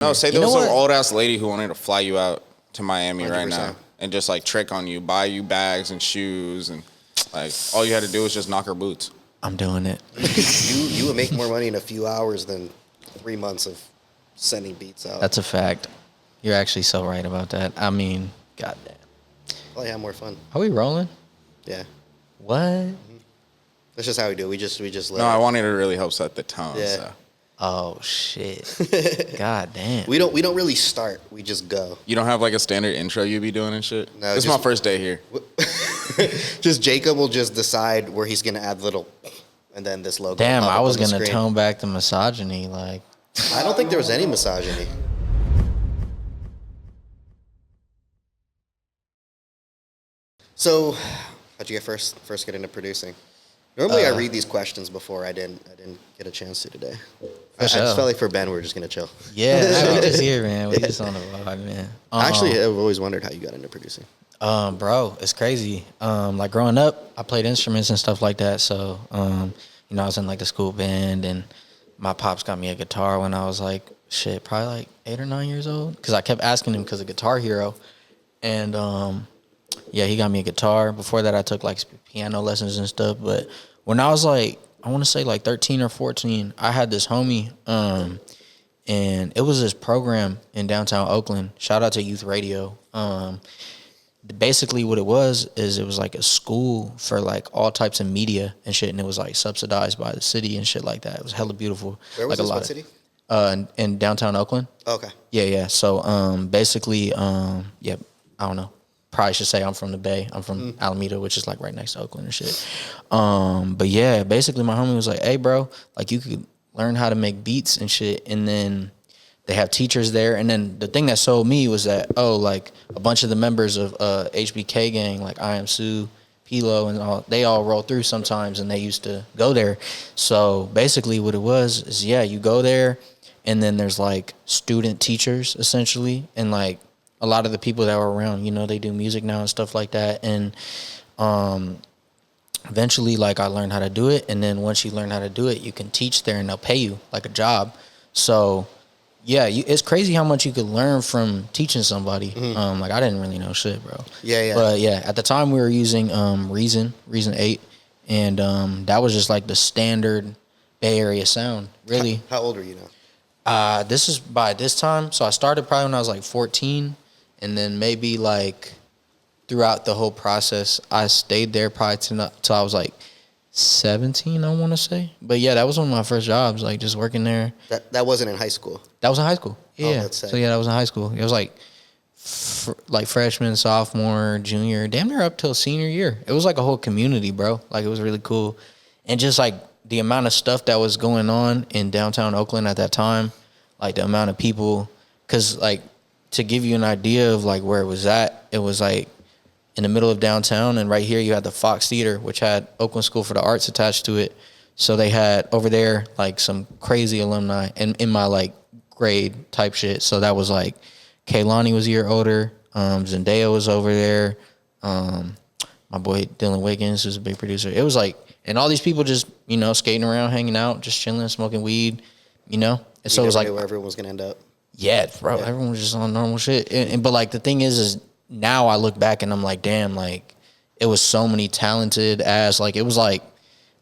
No, say there was some old ass lady who wanted to fly you out to Miami 100%. Right now and just like trick on you, buy you bags and shoes, and like all you had to do was just knock her boots. I'm doing it. You would make more money in a few hours than 3 months of sending beats out. That's a fact. You're actually so right about that. I mean, goddamn. Probably have more fun. Are we rolling? Yeah. What? Mm-hmm. That's just how we do. We just let. No, I wanted to really help set the tone. Yeah. So. Oh shit. God damn. We don't really start. We just go. You don't have like a standard intro you be doing and shit? No. This is my first day here. Just Jacob will just decide where he's gonna add little, and then this logo. Damn, I was gonna tone back the misogyny. Like, I don't think there was any misogyny. So, how'd you get first get into producing? Normally, I read these questions before. I didn't get a chance to today. I just felt like for Ben, we were just gonna chill. Yeah, we just here, man. We just on the vibe, man. Actually, I've always wondered how you got into producing. Bro, it's crazy. Like growing up, I played instruments and stuff like that. So, you know, I was in like the school band, and my pops got me a guitar when I was like, probably like 8 or 9 years old. Because I kept asking him because of Guitar Hero, and yeah, he got me a guitar. Before that, I took like piano lessons and stuff. But when I was like, I want to say like 13 or 14, I had this homie, and it was this program in downtown Oakland. Shout out to Youth Radio. Basically what it was like a school for like all types of media and shit, and it was like subsidized by the city and shit like that. It was hella beautiful. Where was like this, what city? In downtown Oakland. Okay. Yeah. So basically, yeah, I don't know. Probably should say I'm from the Bay. I'm from Alameda, which is like right next to Oakland and shit. But yeah, basically my homie was like, hey bro, like you could learn how to make beats and shit, and then they have teachers there. And then the thing that sold me was that, like a bunch of the members of HBK gang, like I Am Sue, Pilo, and all, they all roll through sometimes, and they used to go there. So basically what it was is, yeah, you go there, and then there's like student teachers essentially, and like a lot of the people that were around, you know, they do music now and stuff like that. And eventually, like I learned how to do it. And then once you learn how to do it, you can teach there and they'll pay you like a job. So yeah, it's crazy how much you could learn from teaching somebody. Like I didn't really know shit, bro. Yeah. But yeah, at the time we were using Reason 8, and that was just like the standard Bay Area sound, really. How old are you now? This is by this time. So I started probably when I was like 14, and then maybe like throughout the whole process, I stayed there probably till I was like 17, I want to say. But yeah, that was one of my first jobs, like just working there. That wasn't in high school. That was in high school. Yeah. Oh, that's sick. So yeah, that was in high school. It was like like freshman, sophomore, junior, damn near up till senior year. It was like a whole community, bro. Like it was really cool. And just like the amount of stuff that was going on in downtown Oakland at that time, like the amount of people, because like to give you an idea of like where it was at, it was like in the middle of downtown, and right here you had the Fox Theater, which had Oakland School for the Arts attached to it. So they had over there like some crazy alumni in my like grade type shit. So that was like Kaylani was a year older, Zendaya was over there, my boy Dylan Wiggins was a big producer. It was like, and all these people just, you know, skating around, hanging out, just chilling, smoking weed, you know. And so it was like where everyone was gonna end up. Yeah, bro. Yeah. Everyone was just on normal shit. But like the thing is now I look back and I'm like, damn, like it was so many talented ass. Like it was like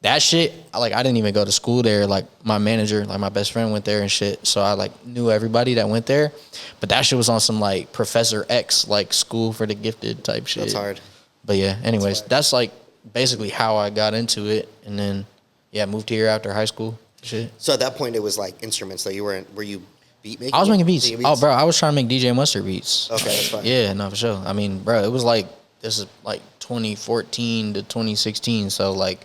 that shit. Like I didn't even go to school there. Like my manager, like my best friend went there and shit. So I like knew everybody that went there. But that shit was on some like Professor X, like school for the gifted type shit. That's hard. But yeah, anyways, that's like basically how I got into it. And then yeah, moved here after high school. Shit. So at that point it was like instruments that were you beat making? I was making beats. Oh, bro, I was trying to make DJ Mustard beats. Okay, that's fine. Yeah, no, for sure. I mean, bro, it was like, this is like 2014 to 2016, so like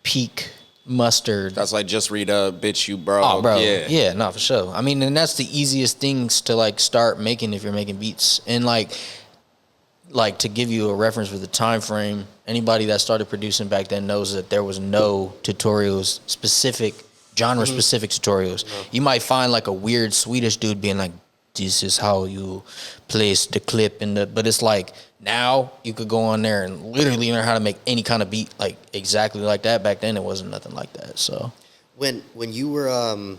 peak Mustard. That's like just read a bitch you bro. Oh, bro. Yeah. Yeah, no, for sure. I mean, and that's the easiest things to like start making if you're making beats. And like to give you a reference for the time frame, anybody that started producing back then knows that there was no tutorials specific, genre-specific tutorials. No. You might find like a weird Swedish dude being like, this is how you place the clip in the, but it's like now you could go on there and literally learn how to make any kind of beat like exactly like that. Back then it wasn't nothing like that. So when you were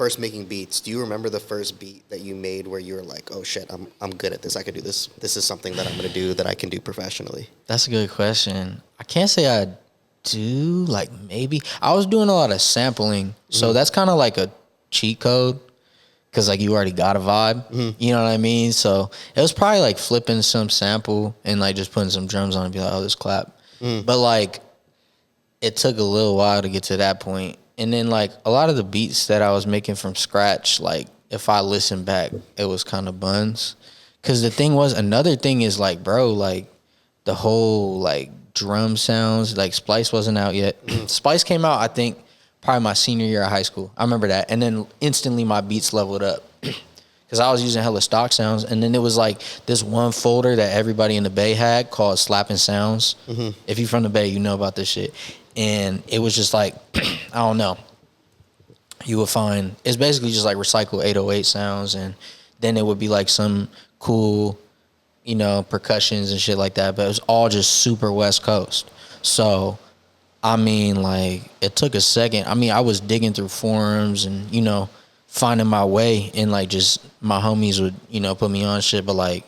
first making beats, do you remember the first beat that you made where you were like, oh shit, I'm good at this. I could do this. This is something that I'm going to do that I can do professionally. That's a good question. I can't say I do. Like maybe I was doing a lot of sampling, so that's kind of like a cheat code because like you already got a vibe. You know what I mean? So it was probably like flipping some sample and like just putting some drums on and be like, oh, this clap. But like it took a little while to get to that point. And then, like, a lot of the beats that I was making from scratch, like, if I listen back, it was kind of buns. Because the thing was, another thing is, like, bro, like, the whole, like, drum sounds, like, Splice wasn't out yet. Splice came out, I think, probably my senior year of high school. I remember that. And then instantly my beats leveled up. Because I was using hella stock sounds. And then it was, like, this one folder that everybody in the Bay had called Slapping Sounds. If you're from the Bay, you know about this shit. And it was just like, I don't know. You would find, it's basically just like recycle 808 sounds. And then it would be like some cool, you know, percussions and shit like that. But it was all just super West Coast. So, I mean, like, it took a second. I mean, I was digging through forums and, you know, finding my way. And, like, just my homies would, you know, put me on shit. But, like,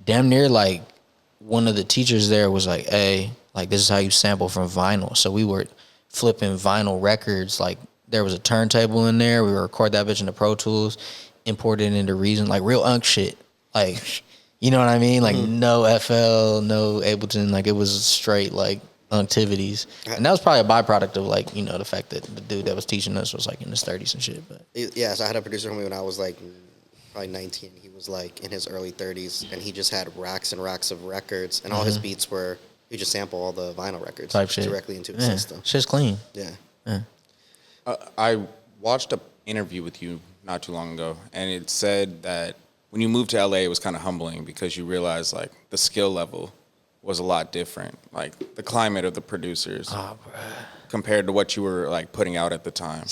damn near, like, one of the teachers there was like, hey, like, this is how you sample from vinyl. So we were flipping vinyl records. Like, there was a turntable in there. We would record that bitch into Pro Tools, import it into Reason, like real unk shit. Like, you know what I mean? Like, no FL, no Ableton. Like, it was straight, like, activities. And that was probably a byproduct of, like, you know, the fact that the dude that was teaching us was, like, in his 30s and shit. But yeah, so I had a producer for me when I was, like, probably 19. He was, like, in his early 30s, and he just had racks and racks of records, and all his beats were... You just sample all the vinyl records type shit directly into the system. Shit's clean. Yeah. I watched an interview with you not too long ago, and it said that when you moved to LA, it was kind of humbling because you realized like the skill level was a lot different, like the climate of the producers compared to what you were like putting out at the time.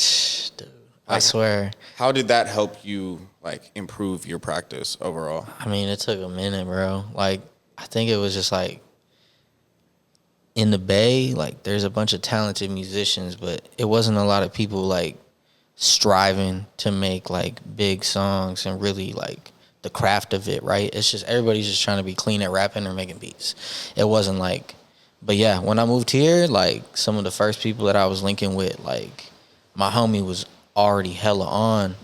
Dude, I swear. How did that help you like improve your practice overall? I mean, it took a minute, bro. Like, I think it was just like, in the Bay, like, there's a bunch of talented musicians, but it wasn't a lot of people, like, striving to make, like, big songs and really, like, the craft of it, right? It's just, everybody's just trying to be clean at rapping or making beats. It wasn't, like, but, yeah, when I moved here, like, some of the first people that I was linking with, like, my homie was already hella on.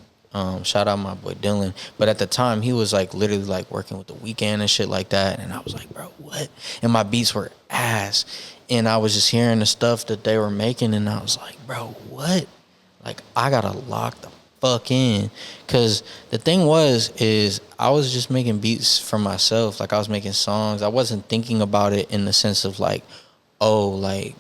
Shout out my boy Dylan. But at the time, he was, like, literally, like, working with The Weeknd and shit like that. And I was like, bro, what? And my beats were ass. And I was just hearing the stuff that they were making. And I was like, bro, what? Like, I got to lock the fuck in. Because the thing is I was just making beats for myself. Like, I was making songs. I wasn't thinking about it in the sense of, like, oh, like,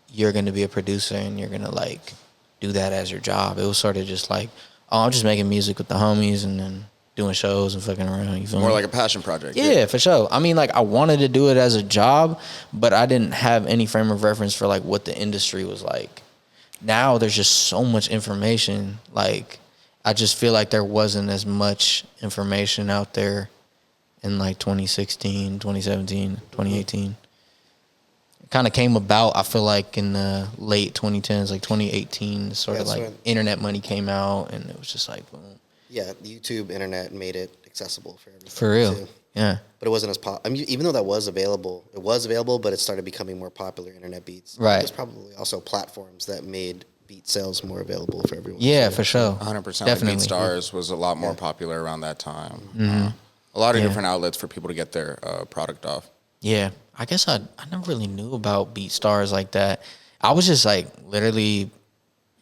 you're going to be a producer and you're going to, like, do that as your job. It was sort of just like, oh, I'm just making music with the homies and then doing shows and fucking around. You feel me? More like a passion project. Yeah, for sure. I mean, like, I wanted to do it as a job, but I didn't have any frame of reference for, like, what the industry was like. Now there's just so much information. Like, I just feel like there wasn't as much information out there in, like, 2016, 2017, 2018. Kind of came about, I feel like, in the late 2010s, like 2018, sort of like internet money came out, and it was just like, boom. Yeah, YouTube, internet made it accessible for everyone. For real, too. yeah. But it wasn't as I mean, even though that was available, but it started becoming more popular, internet beats. Right. There's probably also platforms that made beat sales more available for everyone. Yeah, for sure. 100%. Definitely. Like BeatStars was a lot more popular around that time. A lot of different outlets for people to get their product off. Yeah, I guess I never really knew about BeatStars like that. I was just like literally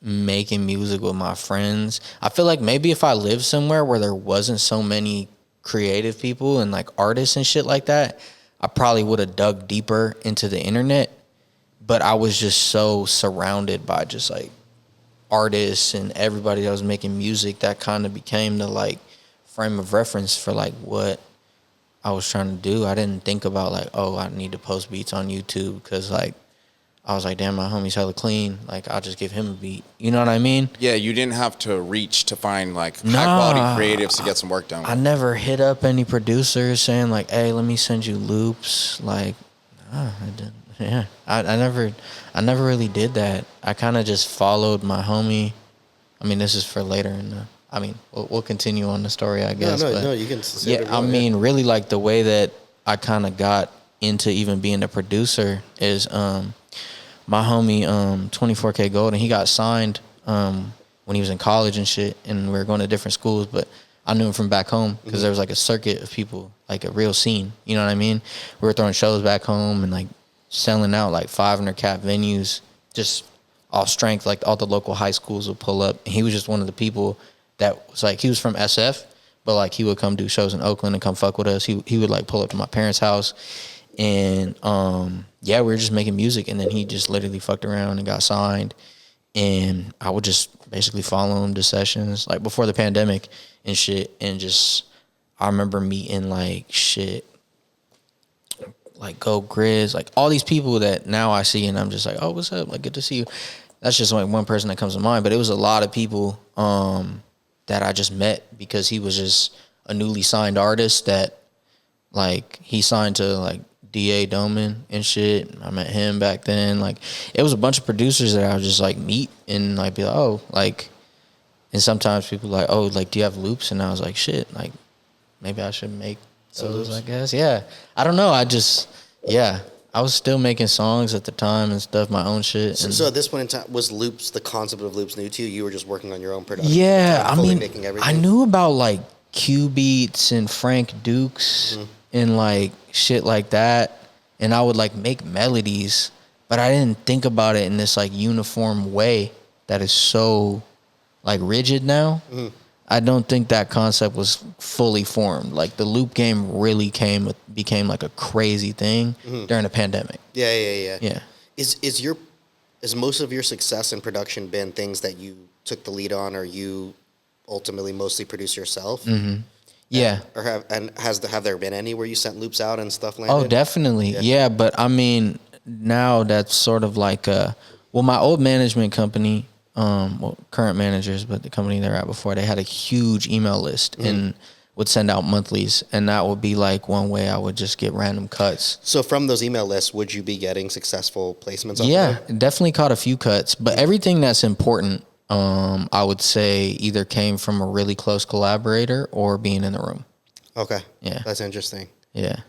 making music with my friends. I feel like maybe if I lived somewhere where there wasn't so many creative people and like artists and shit like that, I probably would have dug deeper into the internet. But I was just so surrounded by just like artists and everybody that was making music that kind of became the like frame of reference for like what I was trying to do. I didn't think about like, oh, I need to post beats on YouTube because like I was like, damn, my homie's hella clean. Like, I'll just give him a beat. You know what I mean? Yeah, you didn't have to reach to find like high quality creatives to get some work done. I never hit up any producers saying like, hey, let me send you loops. Like, I didn't. Yeah, I never really did that. I kind of just followed my homie I mean, this is for later in the. I mean, we'll continue on the story, I guess. No, you can say yeah, I mean, really, like, the way that I kind of got into even being a producer is my homie 24K Gold, and he got signed when he was in college and shit, and we were going to different schools, but I knew him from back home because there was like a circuit of people, like a real scene, you know what I mean? We were throwing shows back home and like selling out like 500 cap venues, just all strength, like all the local high schools would pull up, and he was just one of the people that was like, he was from SF, but like he would come do shows in Oakland and come fuck with us. He would like pull up to my parents' house, and yeah, we were just making music, and then he just literally fucked around and got signed, and I would just basically follow him to sessions like before the pandemic and shit, and just I remember meeting like shit, like Go Grizz, like all these people that now I see, and I'm just like, oh, what's up? Like, good to see you. That's just like one person that comes to mind, but it was a lot of people that I just met because he was just a newly signed artist that like he signed to like DA Doman and shit. I met him back then. Like it was a bunch of producers that I would just like meet and like be like, oh, like, and sometimes people like, oh, like, do you have loops? And I was like, shit, like maybe I should make those, I guess. Yeah. I don't know. I was still making songs at the time and stuff, my own shit. So at this point in time, was loops, the concept of loops new to you? You were just working on your own production? Yeah, I mean, making everything? I knew about like Q Beats and Frank Dukes and like shit like that. And I would like make melodies, but I didn't think about it in this like uniform way that is so like rigid now. I don't think that concept was fully formed. Like the loop game really became like a crazy thing during the pandemic. Yeah. Is most of your success in production been things that you took the lead on, or you ultimately mostly produce yourself? Yeah. Have there been any where you sent loops out and stuff landed? Oh, definitely. Yeah, but I mean, now that's sort of like my old management company, current managers, but the company they were at before, they had a huge email list and would send out monthlies, and that would be like one way I would just get random cuts. So from those email lists, would you be getting successful placements? Yeah, definitely caught a few cuts, but everything that's important, I would say either came from a really close collaborator or being in the room. Okay. Yeah. That's interesting. Yeah.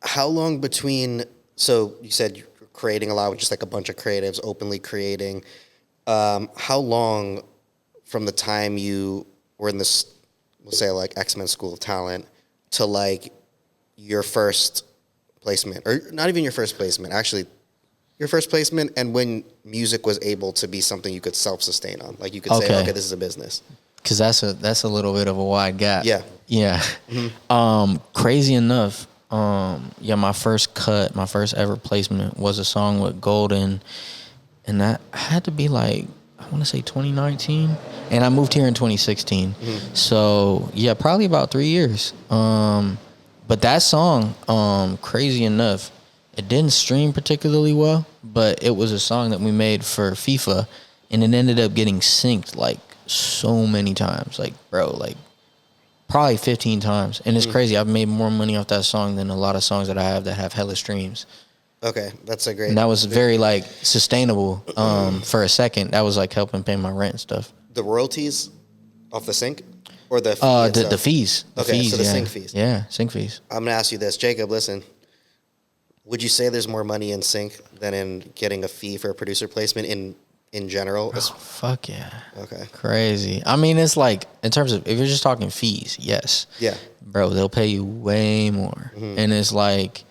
How long between, so you said you're creating a lot with just like a bunch of creatives, openly creating. How long from the time you were in this, we'll say like X-Men School of Talent, to like your first placement, or not even your first placement, actually your first placement, and when music was able to be something you could self-sustain on? Like you could say, okay, this is a business. Because that's a little bit of a wide gap. Yeah. Yeah. Crazy enough, my first ever placement was a song with Golden, and that had to be like, I want to say 2019, and I moved here in 2016. So yeah, probably about 3 years. But that song, crazy enough, it didn't stream particularly well, but it was a song that we made for FIFA, and it ended up getting synced like so many times, like bro, like probably 15 times. And it's crazy. I've made more money off that song than a lot of songs that I have that have hella streams. Okay, that's a great. And that was very like sustainable. For a second, that was like helping pay my rent and stuff. The royalties off the sync, or the the fees. So the sync fees. Yeah, sync fees. I'm gonna ask you this, Jacob. Listen, would you say there's more money in sync than in getting a fee for a producer placement in general? Oh, fuck yeah. Okay. Crazy. I mean, it's like in terms of if you're just talking fees, yes. Yeah. Bro, they'll pay you way more, and it's like,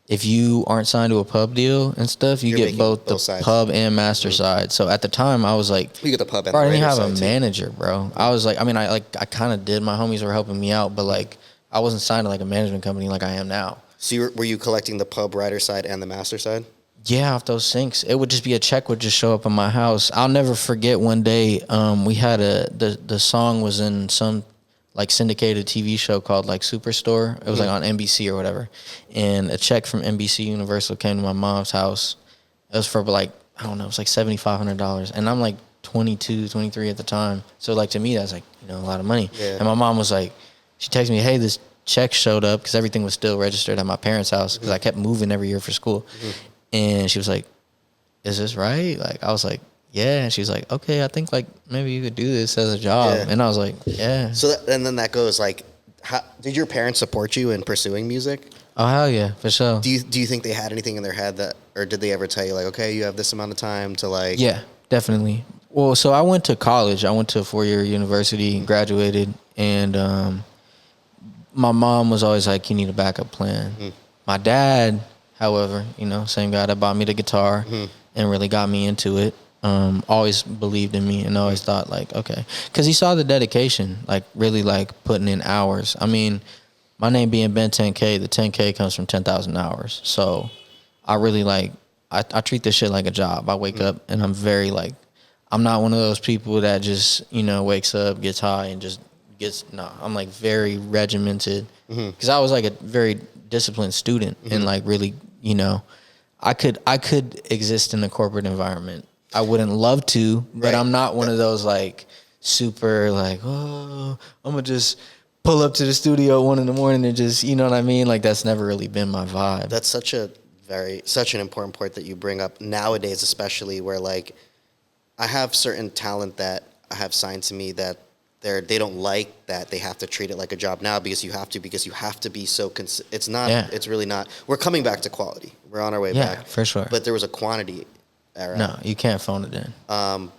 if you aren't signed to a pub deal and stuff, you get both the sides. Pub and master side. So at the time, I was like, you get the pub and bro, the I didn't have side a manager, bro. I was like, I mean, I kind of did. My homies were helping me out, but like, I wasn't signed to like a management company like I am now. So were you collecting the pub writer side and the master side? Yeah, off those syncs. It would just be a check would just show up in my house. I'll never forget one day, we had the song was in some like syndicated TV show called like Superstore. It was like on NBC or whatever. And a check from NBC Universal came to my mom's house. It was for like, I don't know, it was like $7,500. And I'm like 22, 23 at the time. So like to me, that's like, a lot of money. Yeah. And my mom was like, she texted me, hey, this check showed up, because everything was still registered at my parents' house, because I kept moving every year for school. And she was like, is this right? Like, I was like, yeah. And she's like, okay, I think like maybe you could do this as a job. Yeah. And I was like, yeah. So and then that goes like, did your parents support you in pursuing music? Oh, hell yeah, for sure. Do you think they had anything in their head that, or did they ever tell you like, okay, you have this amount of time to like? Yeah, definitely. Well, so I went to college. I went to a 4-year university, graduated, and my mom was always like, you need a backup plan. My dad, however, you know, same guy that bought me the guitar and really got me into it, always believed in me and always thought like, okay. Because he saw the dedication, like really like putting in hours. I mean, my name being Ben10k, the 10k comes from 10,000 hours. So I really like, I treat this shit like a job. I wake up and I'm very like, I'm not one of those people that just, you know, wakes up, gets high and just I'm like very regimented because I was like a very disciplined student and like really, you know, I could exist in a corporate environment. I wouldn't love to, but I'm not one of those like super like, oh, I'm gonna just pull up to the studio at 1 a.m. and just, you know what I mean? Like that's never really been my vibe. That's such an important point that you bring up nowadays, especially where like I have certain talent that I have signed to me that they don't like that they have to treat it like a job now because you have to be so it's not it's really not. We're coming back to quality. We're on our way back. Yeah, for sure. But there was a quantity era. No, you can't phone it in.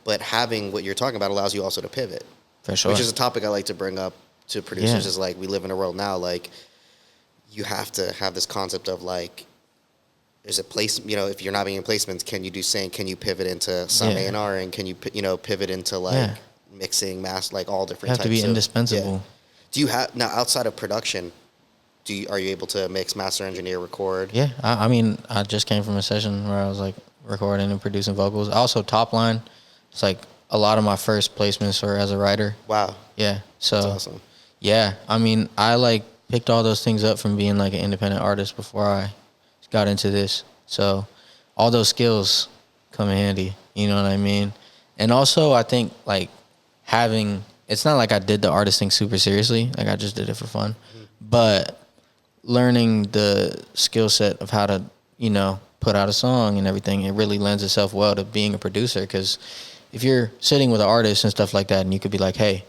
But having what you're talking about allows you also to pivot. For sure. Which is a topic I like to bring up to producers is like we live in a world now like you have to have this concept of like there's a place, you know, if you're not being in placements, can you do sync? Can you pivot into some A&R and can you, you know, pivot into like mixing, like all different types? You have to be indispensable. Yeah. Do you have, now outside of production, are you able to mix, master, engineer, record? Yeah. I mean, I just came from a session where I was like recording and producing vocals. Also Topline. It's like a lot of my first placements were as a writer. Wow. Yeah. So that's awesome. Yeah. I mean, I like picked all those things up from being like an independent artist before I got into this. So all those skills come in handy, you know what I mean? And also I think like it's not like I did the artist thing super seriously, like I just did it for fun, but learning the skill set of how to, you know, put out a song and everything, it really lends itself well to being a producer. Because if you're sitting with an artist and stuff like that and you could be like, hey,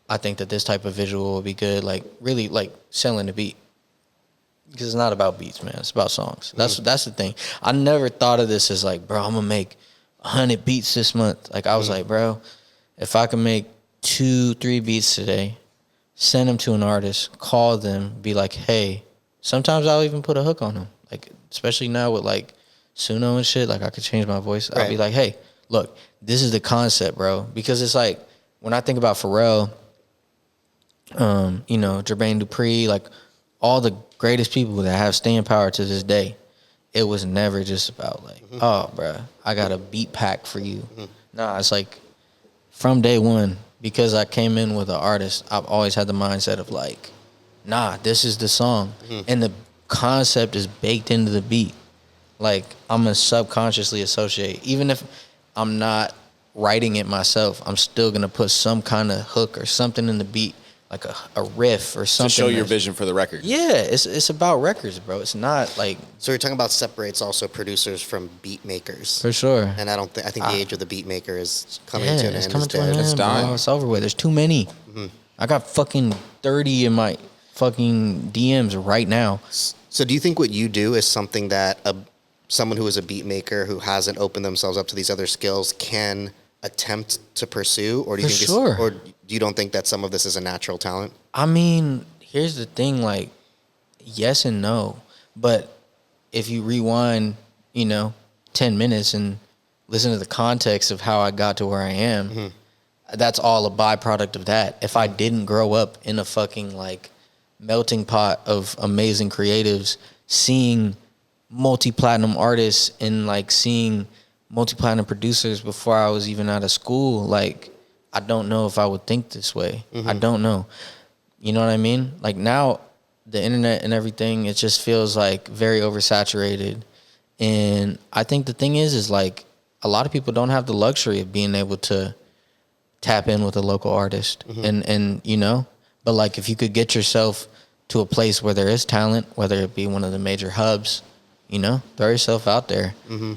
I think that this type of visual would be good, like really like selling the beat. Because it's not about beats, man. It's about songs. That's the thing. I never thought of this as like, bro, I'm gonna make 100 beats this month. Like I was like, bro, if I can make 2-3 beats today, send them to an artist, call them, be like, hey. Sometimes I'll even put a hook on them. Like especially now with like Suno and shit. Like I could change my voice. I'll be like, hey, look, this is the concept, bro. Because it's like when I think about Pharrell, you know, Jermaine Dupri, like all the greatest people that have staying power to this day, it was never just about like, oh, bro, I got a beat pack for you. Nah, it's like from day one, because I came in with an artist, I've always had the mindset of like, nah, this is the song. And the concept is baked into the beat. Like I'm going to subconsciously associate, even if I'm not writing it myself, I'm still going to put some kind of hook or something in the beat, like a riff or something. To show your vision for the record. Yeah, it's about records, bro. It's not like... So you're talking about separates also producers from beat makers. For sure. And I think the age of the beat maker is coming to an end. It's coming to an end, It's dying. bro. It's over with. There's too many. I got fucking 30 in my fucking DMs right now. So do you think what you do is something that someone who is a beat maker who hasn't opened themselves up to these other skills can attempt to pursue? Or do you or you don't think that some of this is a natural talent? I mean, here's the thing, like, yes and no. But if you rewind, 10 minutes and listen to the context of how I got to where I am, that's all a byproduct of that. If I didn't grow up in a fucking, like, melting pot of amazing creatives, seeing multi-platinum artists and, like, seeing multi-platinum producers before I was even out of school, like, I don't know if I would think this way. I don't know. You know what I mean? Like now, the internet and everything, it just feels like very oversaturated. And I think the thing is like a lot of people don't have the luxury of being able to tap in with a local artist. And but like if you could get yourself to a place where there is talent, whether it be one of the major hubs, throw yourself out there.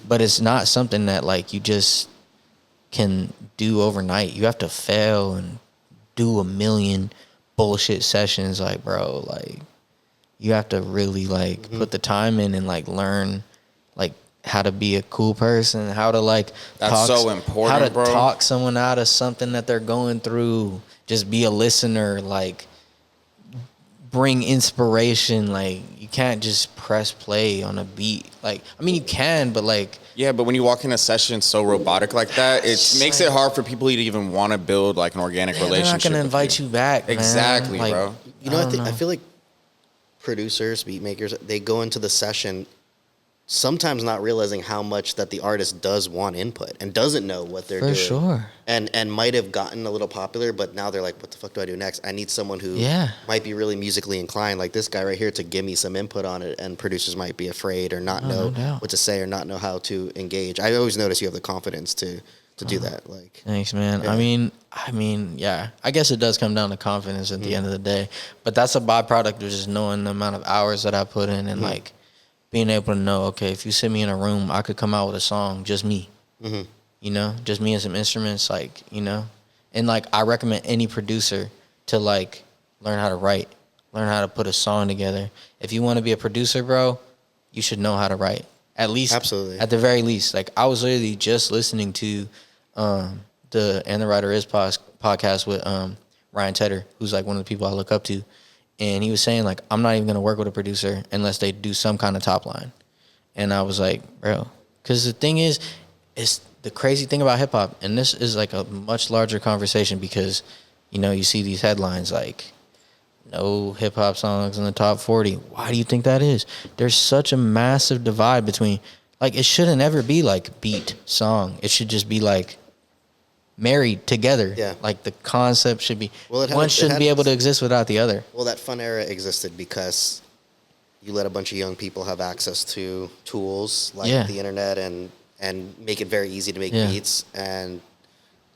But it's not something that like you just can do overnight. You have to fail and do a million bullshit sessions. Like, bro, like you have to really like put the time in and like learn like how to be a cool person, how to like That's so important, how to bro. talk someone out of something that they're going through. Just be a listener, like bring inspiration. Like you can't just press play on a beat. Like I mean you can, but like Yeah, but when you walk in a session so robotic like that, it makes it hard for people to even want to build like an organic relationship. they're not gonna invite you back, man. Exactly, Like, bro. You know, I feel like producers, beat makers, they go into the session sometimes not realizing how much that the artist does want input and doesn't know what they're doing. For sure. And might have gotten a little popular, but now they're like, what the fuck do I do next? I need someone who might be really musically inclined, like this guy right here, to give me some input on it. And producers might be afraid or not know what to say or not know how to engage. I always notice you have the confidence to do that. Like, thanks, man. Yeah. I mean, yeah. I guess it does come down to confidence at the end of the day, but that's a byproduct of just knowing the amount of hours that I put in and like being able to know, okay, if you sit me in a room, I could come out with a song, just me. You know, just me and some instruments, like, you know. And like I recommend any producer to like learn how to write, learn how to put a song together. If you want to be a producer, bro, you should know how to write. At least, absolutely, at the very least. Like I was literally just listening to the And the Writer Is podcast with Ryan Tedder, who's like one of the people I look up to. And he was saying, like, I'm not even going to work with a producer unless they do some kind of top line. And I was like, bro, because the thing is the crazy thing about hip hop, and this is like a much larger conversation because, you know, you see these headlines like, no hip hop songs in the top 40. Why do you think that is? There's such a massive divide between, like, it shouldn't ever be like beat, song. It should just be like married together. Yeah. Like the concept should be, well, one shouldn't be able to exist without the other. Well, that fun era existed because you let a bunch of young people have access to tools like the internet and make it very easy to make beats, and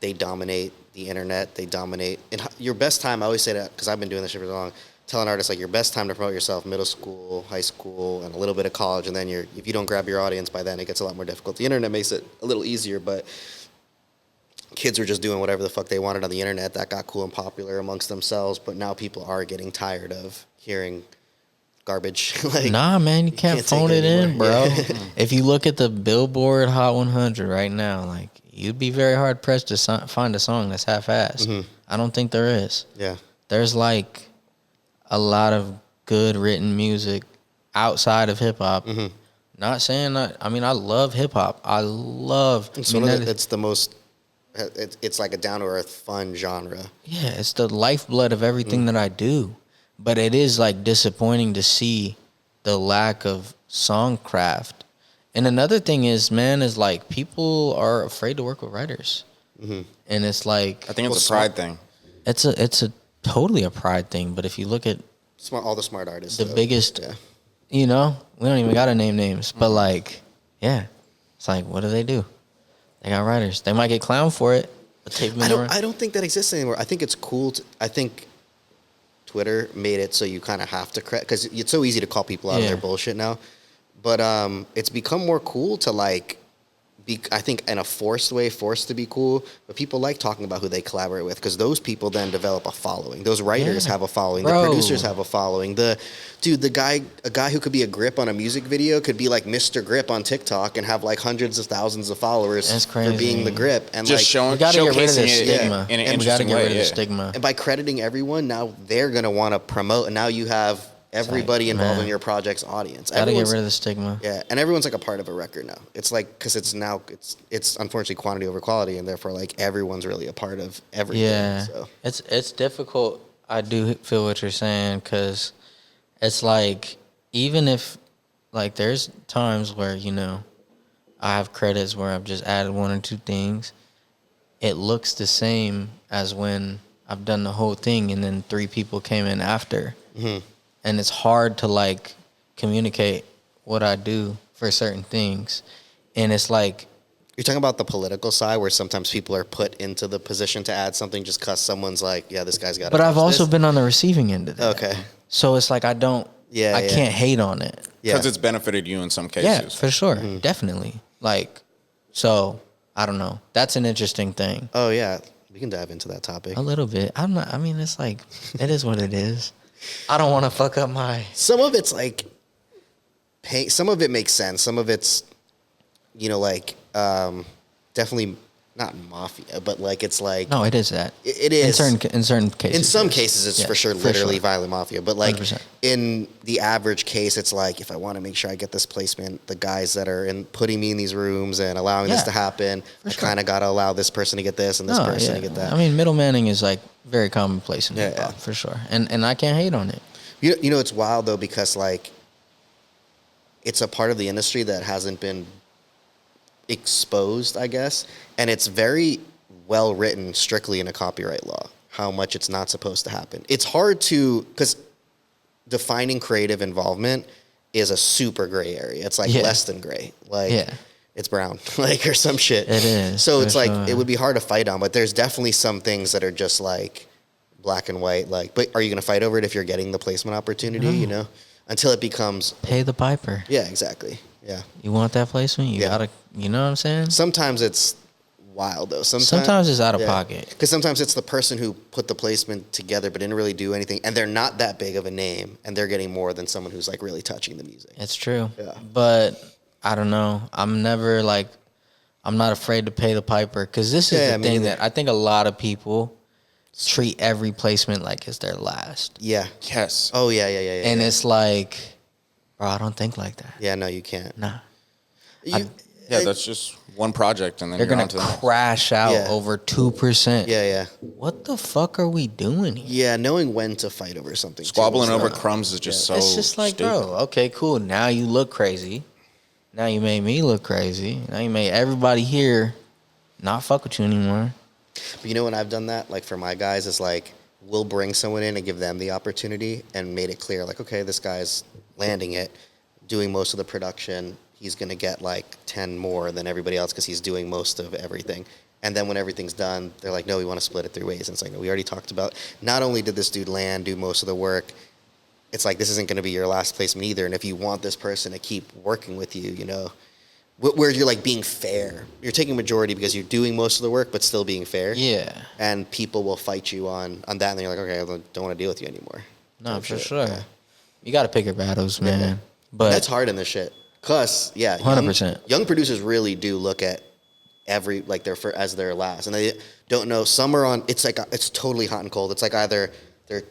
they dominate the internet. They dominate. And your best time, I always say that because I've been doing this shit for so long, telling artists like your best time to promote yourself, middle school, high school, and a little bit of college, and then if you don't grab your audience by then, it gets a lot more difficult. The internet makes it a little easier, but kids were just doing whatever the fuck they wanted on the internet that got cool and popular amongst themselves, but now people are getting tired of hearing garbage. Like, nah, man, you can't phone it in, bro. Yeah. If you look at the Billboard Hot 100 right now, like, you'd be very hard pressed to find a song that's half-assed. I don't think there is. Yeah. There's like a lot of good written music outside of hip-hop. Not saying that, I mean, I love hip-hop. It's the most, it's like a down-to-earth fun genre. Yeah, it's the lifeblood of everything that I do. But it is like disappointing to see the lack of songcraft. And another thing is, man, is like people are afraid to work with writers. And it's like, I think it's a pride thing. It's a totally a pride thing. But if you look at All the smart artists, the biggest, you know, we don't even gotta name names, but like, yeah, it's like, what do? They got writers. They might get clowned for it, but they've been around. I don't think that exists anymore. I think it's cool. I think Twitter made it so you kind of have to because it's so easy to call people out of their bullshit now. But it's become more cool to like be, I think, in a forced to be cool. But people like talking about who they collaborate with because those people then develop a following. Those writers have a following. Bro. The producers have a following. A guy who could be a grip on a music video could be like Mr. Grip on TikTok and have like hundreds of thousands of followers. That's crazy. For being the grip. And Just like, we gotta get rid of showcasing this it stigma. in an And we gotta interesting get way. rid of the stigma. and by crediting everyone, now they're going to want to promote. And now you have everybody involved in your project's audience. Gotta get rid of the stigma. Yeah, and everyone's like a part of a record now. It's like, because it's unfortunately quantity over quality, and therefore like everyone's really a part of everything. Yeah, So. it's difficult. I do feel what you're saying because it's like, even if like there's times where, you know, I have credits where I've just added one or two things, it looks the same as when I've done the whole thing and then 3 people came in after. And it's hard to like communicate what I do for certain things. And it's like, You're talking about the political side where sometimes people are put into the position to add something just because someone's like, yeah, this guy's got to. but I've also been on the receiving end of that. Okay. So it's like I can't hate on it. Yeah. Because it's benefited you in some cases. Yeah, for sure. Definitely. Like, so I don't know. That's an interesting thing. Oh yeah, we can dive into that topic. A little bit. I'm not. I mean, it's like it is what it is. I don't want to fuck up my. Some of it's like, some of it makes sense. Some of it's, like definitely not mafia, but like it's like No, it is that. It is in certain cases. In some yes. cases, it's Yeah, for sure literally violent mafia. But like 100%. in the average case, it's like if I want to make sure I get this placement, the guys that are putting me in these rooms and allowing this to happen, I kind of got to allow this person to get this and this person to get that. I mean, middlemanning is like very commonplace in hip hop yeah. for sure, and I can't hate on it. It's wild though because like it's a part of the industry that hasn't been exposed, I guess, and it's very well written strictly in a copyright law how much it's not supposed to happen. It's hard to, because defining creative involvement is a super gray area. It's like less than gray, like it's brown, like, or some shit. It is. So it's like it would be hard to fight on, but there's definitely some things that are just like black and white. Like, but are you going to fight over it if you're getting the placement opportunity? Until it becomes pay the piper. Yeah, exactly. Yeah. You want that placement? You gotta. You know what I'm saying? Sometimes it's wild though. Sometimes it's out of pocket. Because sometimes it's the person who put the placement together but didn't really do anything, and they're not that big of a name, and they're getting more than someone who's like really touching the music. It's true. Yeah. But I don't know. I'm never like, I'm not afraid to pay the piper because this is the thing that I think a lot of people treat every placement like it's their last. Yeah. Yes. Oh yeah. And it's like, bro, I don't think like that. Yeah, no, you can't. Nah. Yeah, that's just one project, and then They're you're gonna on to the next. crash out over 2%. Yeah. What the fuck are we doing here? Yeah, knowing when to fight over something. Squabbling too, over crumbs is just so It's just like, stupid. bro, okay, cool. Now you look crazy. Now you made me look crazy. Now you made everybody here not fuck with you anymore. But when I've done that, like for my guys, is like we'll bring someone in and give them the opportunity and made it clear, like, okay, this guy's landing it, doing most of the production. He's going to get like 10 more than everybody else because he's doing most of everything. And then when everything's done, they're like, no, we want to split it 3 ways. And it's like, no, we already talked about, not only did this dude land, do most of the work, it's like, this isn't going to be your last placement either. And if you want this person to keep working with you, where you're like being fair, you're taking majority because you're doing most of the work, but still being fair. Yeah. And people will fight you on that. And then you're like, okay, I don't want to deal with you anymore. No, for sure. Yeah. You got to pick your battles, man. Yeah. But that's hard in this shit. Cause 100%. Young producers really do look at every like as their last, and they don't know. Some are on. It's like it's totally hot and cold. It's like either they're.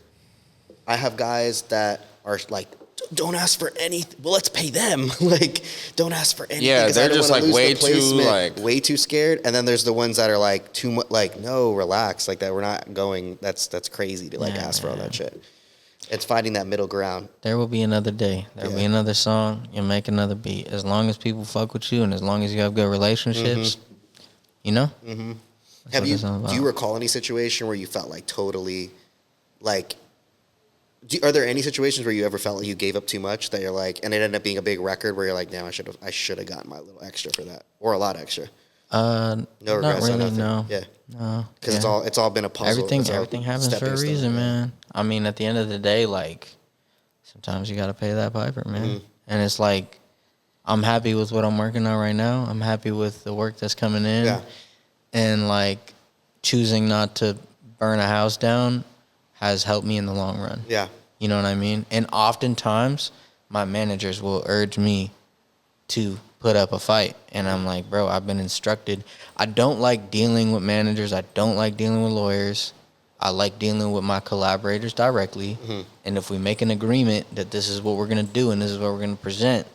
I have guys that are like, don't ask for anything. Well, let's pay them. Like, don't ask for anything. Yeah, they're just like way too scared. And then there's the ones that are like too much. Like, no, relax. Like that, we're not going. That's crazy to like ask for all that shit. It's finding that middle ground. There will be another day. There will be another song. You'll make another beat. As long as people fuck with you and as long as you have good relationships, Mm-hmm. Do you recall any situation where you felt like totally, like, are there any situations where you ever felt like you gave up too much that you're like, and it ended up being a big record where you're like, damn, I should have gotten my little extra for that, or a lot extra? No regrets. Not really. No. Yeah. No. Because it's all been a puzzle. Everything happens for a reason, man. I mean, at the end of the day, like, sometimes you got to pay that piper, man. Mm-hmm. And it's like, I'm happy with what I'm working on right now. I'm happy with the work that's coming in. Yeah. And, like, choosing not to burn a house down has helped me in the long run. Yeah. You know what I mean? And oftentimes, my managers will urge me to put up a fight. And I'm like, bro, I've been instructed. I don't like dealing with managers. I don't like dealing with lawyers. I like dealing with my collaborators directly. Mm-hmm. And if we make an agreement that this is what we're going to do and this is what we're going to present,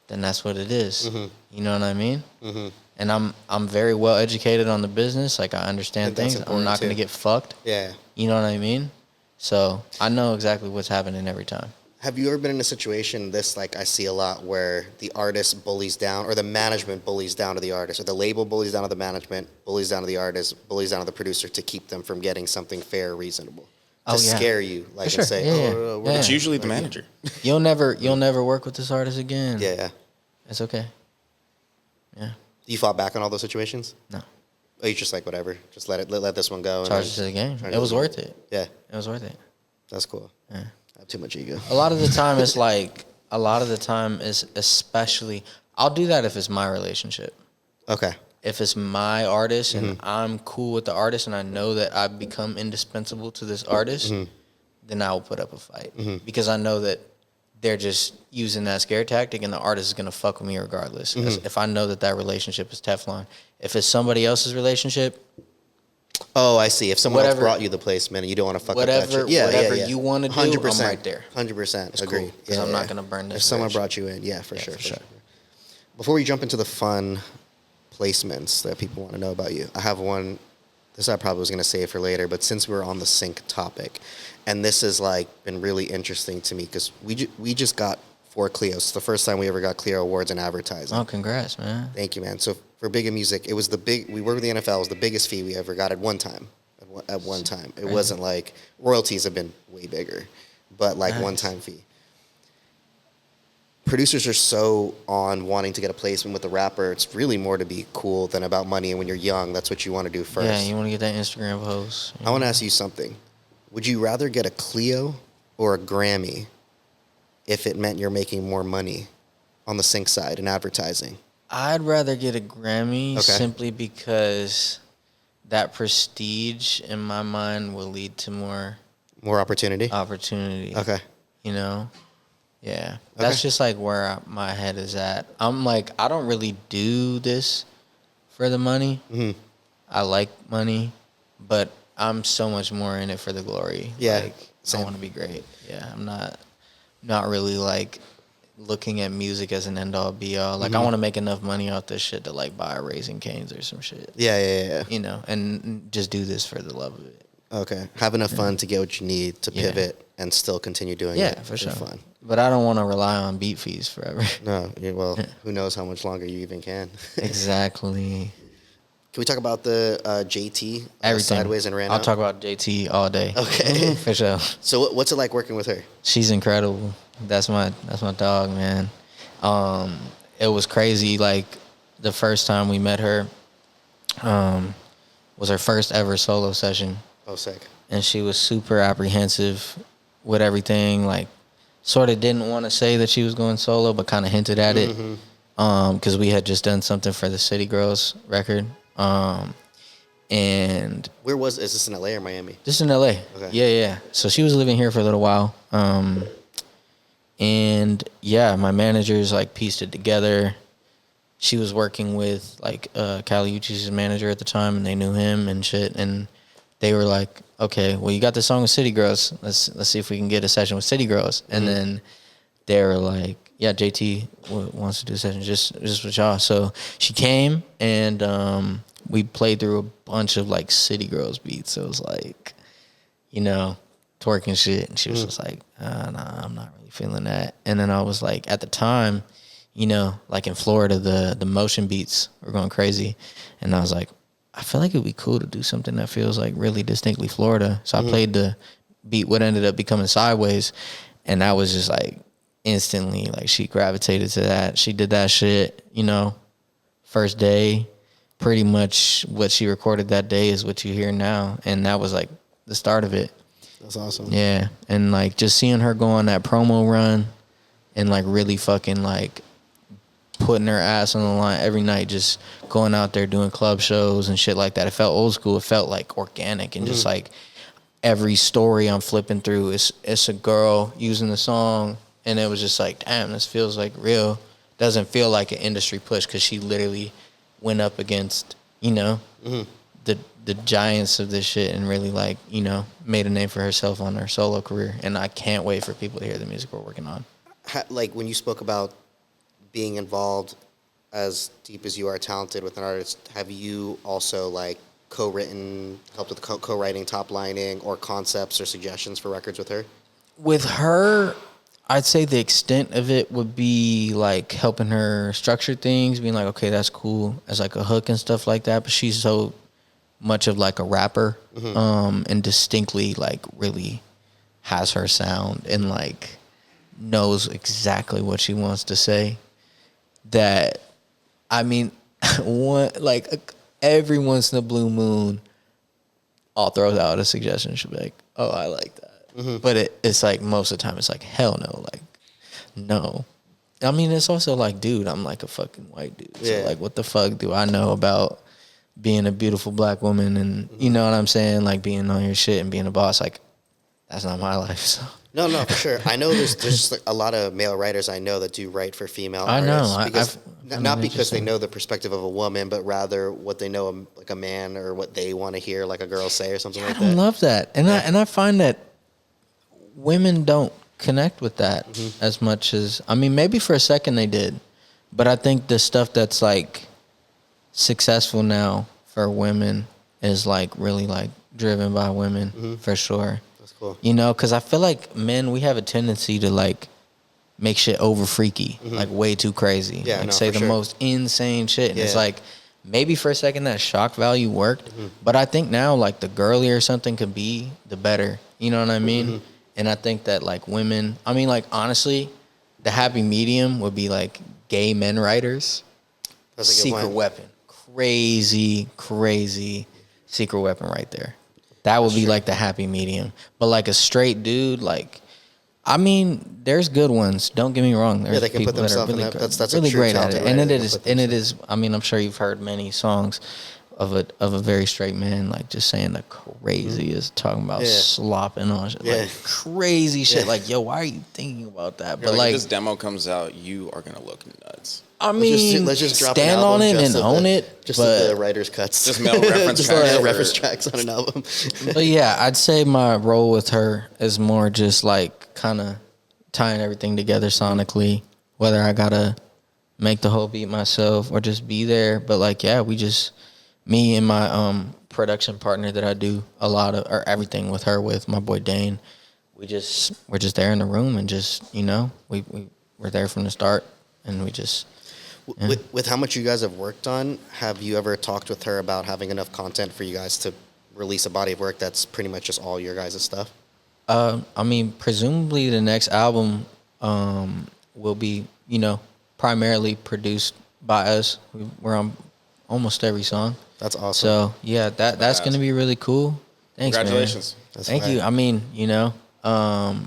then that's what it is. Mm-hmm. You know what I mean? Mm-hmm. And I'm very well educated on the business. Like, I understand things. I'm not going to get fucked. Yeah. You know what I mean? So I know exactly what's happening every time. Have you ever been in a situation, like I see a lot, where the artist bullies down, or the management bullies down to the artist, or the label bullies down to the management, bullies down to the artist, bullies down to the producer to keep them from getting something fair or reasable? To scare you, like, and say, it's usually the manager. You'll never work with this artist again. Yeah. It's okay. Yeah. You fought back on all those situations? No. Oh, you just like, whatever, just let this one go. Charge it to the game. It was worth it. Yeah. It was worth it. That's cool. Yeah. I have too much ego. A lot of the time especially, I'll do that if it's my relationship. Okay. if it's my artist and I'm cool with the artist and I know that I've become indispensable to this artist, then I will put up a fight because I know that they're just using that scare tactic and the artist is going to fuck with me regardless. If I know that relationship is Teflon. If it's somebody else's relationship. Oh, I see. If someone else brought you the placement and you don't want to fuck up that shit. Whatever you want to do, 100%. I'm right there. 100%. Agreed. Because I'm not going to burn this If someone bridge. brought you in, for sure. Before we jump into the fun placements that people want to know about you, I have one. This I probably was going to save for later, but since we're on the sync topic, and this has like been really interesting to me because we just got 4 Clios. It's the first time we ever got Clio awards in advertising. Oh, congrats, man! Thank you, man. So for Big in Music, it was we worked with the NFL. It was the biggest fee we ever got at one time. At one time, it wasn't like royalties have been way bigger, but like one-time fee. Producers are so on wanting to get a placement with a rapper. It's really more to be cool than about money. And when you're young, that's what you want to do first. Yeah, you want to get that Instagram post. I want to ask you something. Would you rather get a Clio or a Grammy if it meant you're making more money on the sync side in advertising? I'd rather get a Grammy simply because that prestige in my mind will lead to more opportunity. Okay. You know? Yeah, that's just like where my head is at. I'm like, I don't really do this for the money. I like money, but I'm so much more in it for the glory. Yeah, like, I want to be great. Yeah, I'm not really like looking at music as an end all be all. Like I want to make enough money off this shit to like buy a Raising Cane's or some shit. Yeah. You know, and just do this for the love of it. Okay, have enough fun to get what you need to pivot and still continue doing it. Yeah, for sure. Fun. But I don't want to rely on beat fees forever. No, well, who knows how much longer you even can. Exactly. Can we talk about the JT? Everything. Sideways and Ran I'll Out? talk about JT all day. Okay. For sure. So what's it like working with her? She's incredible. That's my dog, man. It was crazy. Like the first time we met her, was her first ever solo session. Oh, sick. And she was super apprehensive with everything. Like, sort of didn't want to say that she was going solo, but kind of hinted at it. Because we had just done something for the City Girls record. And is this in LA or Miami? This in LA. Okay. Yeah. So she was living here for a little while. And yeah, my managers like pieced it together. She was working with like Kali Uchis' manager at the time, and they knew him and shit. And they were like, okay, well, you got the song with City Girls. Let's see if we can get a session with City Girls. And then they were like, yeah, JT wants to do a session just with y'all. So she came and we played through a bunch of like City Girls beats. So it was like, you know, twerking shit. And she was just like, nah, I'm not really feeling that. And then I was like, at the time, you know, like in Florida, the motion beats were going crazy. And I was like, I feel like it'd be cool to do something that feels like really distinctly Florida. So I played the beat, what ended up becoming Sideways. And that was just like instantly, like she gravitated to that. She did that shit, you know, first day. Pretty much what she recorded that day is what you hear now. And that was like the start of it. That's awesome. Yeah. And like just seeing her go on that promo run and like really fucking like putting her ass on the line every night, just going out there doing club shows and shit like that. It felt old school. It felt like organic and just like every story I'm flipping through, it's a girl using the song, and it was just like, damn, this feels like real. Doesn't feel like an industry push because she literally went up against, you know, the giants of this shit and really like, you know, made a name for herself on her solo career. And I can't wait for people to hear the music we're working on. Like when you spoke about being involved as deep as you are talented with an artist, have you also like helped with co-writing, Toplining, or concepts or suggestions for records with her? With her, I'd say the extent of it would be like helping her structure things, being like, okay, that's cool as like a hook and stuff like that. But she's so much of like a rapper, and distinctly like really has her sound and like knows exactly what she wants to say. That, I mean, every once in a blue moon, I'll throw out a suggestion. She'll be like, oh, I like that. But it's like most of the time it's like, hell no. Like, no. I mean, it's also like, dude, I'm like a fucking white dude. Yeah. So like, what the fuck do I know about being a beautiful black woman? And you know what I'm saying? Like being on your shit and being a boss. Like, that's not my life. So No, for sure. I know there's just like a lot of male writers I know that do write for female I know. artists because I've not because they interesting. know the perspective of a woman, but rather what they know like a man or what they want to hear like a girl say or something I like don't that. love that, and I find that women don't connect with that as much as, I mean, maybe for a second they did, but I think the stuff that's like successful now for women is like really like driven by women for sure. That's cool. You know, because I feel like men, we have a tendency to like make shit over freaky, like way too crazy, Yeah, like no, say for the sure. most insane shit, and it's Yeah. like maybe for a second that shock value worked, but I think now like the girlier something could be, the better. You know what I mean? And I think that like women, I mean, like honestly, the happy medium would be like gay men writers. That's a good Secret point. weapon, crazy secret weapon right there. That would be like the happy medium. But like a straight dude, like, I mean, there's good ones. Don't get me wrong. There's they can put people that are themselves in really that. good, That's a really true great at talented it, and writer. it They is, can put and it is. I mean, I'm sure you've heard many songs of a very straight man, like just saying the craziest, talking about Yeah. slopping on shit, Yeah. like crazy shit. Yeah. Like, yo, why are you thinking about that? You're But like, like, if this demo comes out, you are gonna look nuts. I Let's just- mean, let's just drop an stand album on it just and of own the- it. Just but, of the writer's cuts. Just male reference Just tracks the or- reference tracks on an album. But yeah, I'd say my role with her is more just like kind of tying everything together sonically, whether I gotta make the whole beat myself or just be there. But like, yeah, we just, me and my production partner that I do a lot of, or everything with her, with my boy Dane, we're just there in the room and just, you know, we're there from the start, and we just, yeah. With how much you guys have worked on, have you ever talked with her about having enough content for you guys to release a body of work that's pretty much just all your guys' stuff? I mean, presumably the next album will be, you know, primarily produced by us. We're on almost every song. That's awesome. So yeah, that's gonna be really cool. Thanks, Congratulations. man. Thank you. I mean, you know,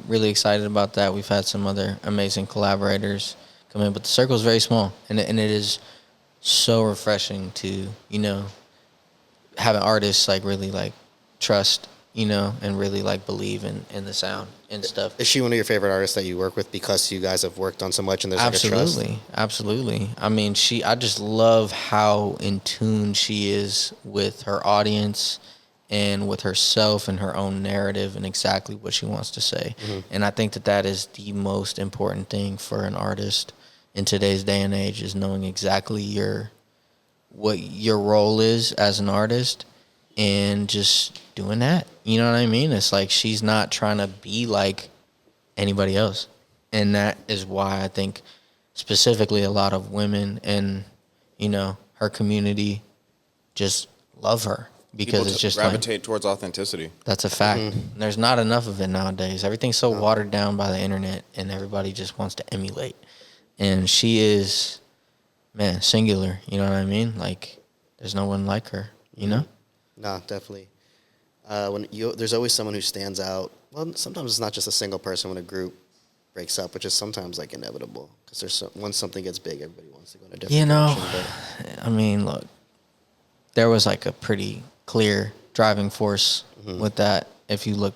really excited about that. We've had some other amazing collaborators come in, but the circle is very small, and it is so refreshing to, you know, have an artist like really like trust, you know, and really like believe in the sound and stuff. Is she one of your favorite artists that you work with because you guys have worked on so much and there's like a trust? Absolutely. I mean, I just love how in tune she is with her audience and with herself and her own narrative and exactly what she wants to say. And I think that is the most important thing for an artist in today's day and age, is knowing exactly what your role is as an artist and just doing that. You know what I mean? It's like she's not trying to be like anybody else. And that is why I think specifically a lot of women and, you know, her community just love her, because People it's just like, gravitate towards authenticity. that's a fact. There's not enough of it nowadays. Everything's so watered down by the internet, and everybody just wants to emulate. And she is, man, singular. You know what I mean? Like, there's no one like her, you know? No, definitely. There's always someone who stands out. Well, sometimes it's not just a single person when a group breaks up, which is sometimes like inevitable, because once something gets big, everybody wants to go in a different You know, direction. I mean, look, there was like a pretty clear driving force with that. If you